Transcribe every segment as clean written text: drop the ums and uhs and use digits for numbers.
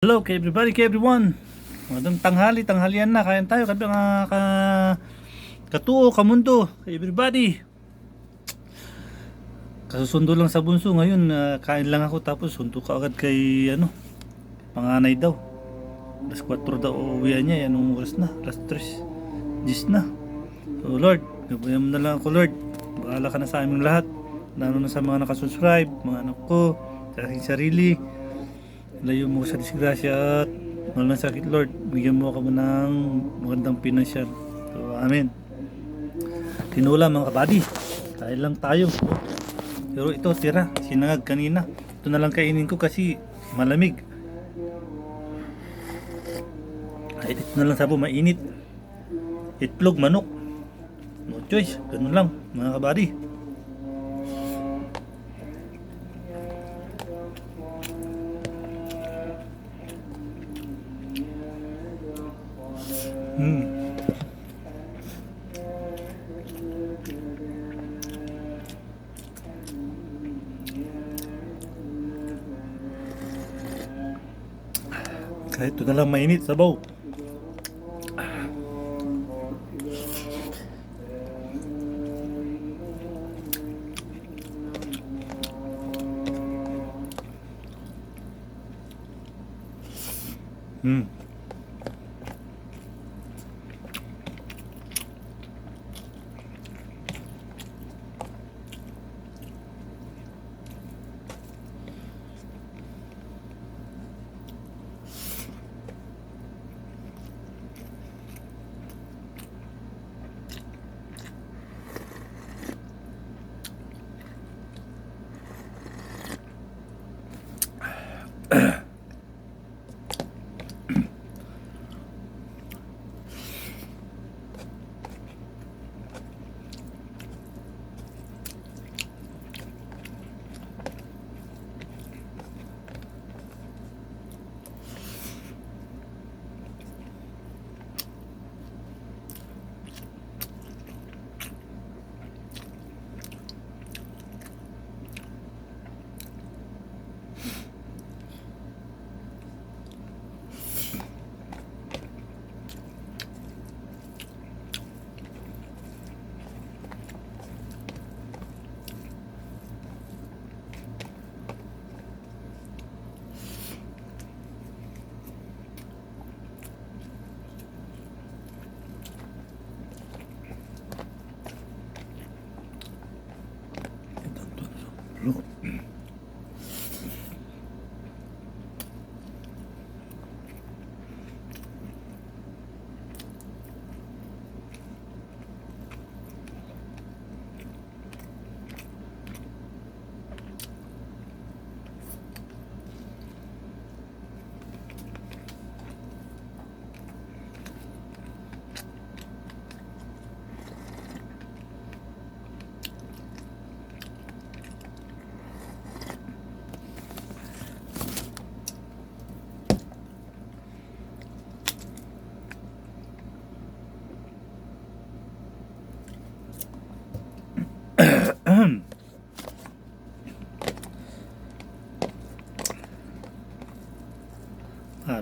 Hello kay everybody, kay everyone. Magandang tanghalian na. Kain tayo kabi nga katuo, kamundo, kay everybody. Kasusundo lang sa bunso ngayon, kain lang ako tapos sunto ka agad kay panganay daw. Alas 4 daw uwian niya, anong oras na? Alas 3, 10 na. So Lord, gabayan mo na lang ako Lord. Bahala ka na sa aming lahat. Lalo na sa mga nakasubscribe, mga anak ko, sa aking sarili. Layo mo sa disgrasya at walang sakit Lord, bigyan mo ako ng magandang pinansyal. So amen. Tinula mga kabady, kain lang tayo. Pero ito tira, sinangag kanina. Ito na lang kainin ko kasi malamig. Ito na lang sabo, mainit. Itlog, manok, no choice, ganun lang mga kabady. Kahit ito na lang mainit, sabaw.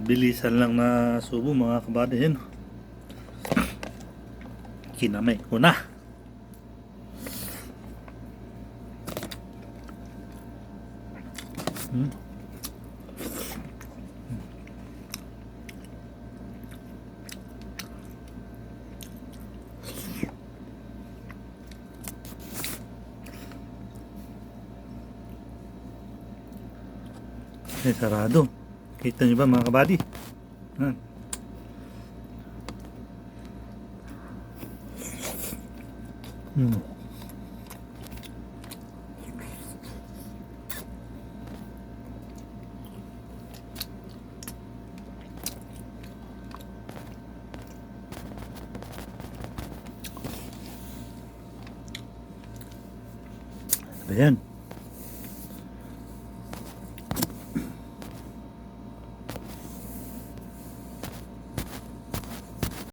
Bilisan lang na subo mga kabady yun. Kinamay ko na. Sarado. Kita nyo ba mga kabady? Ayan.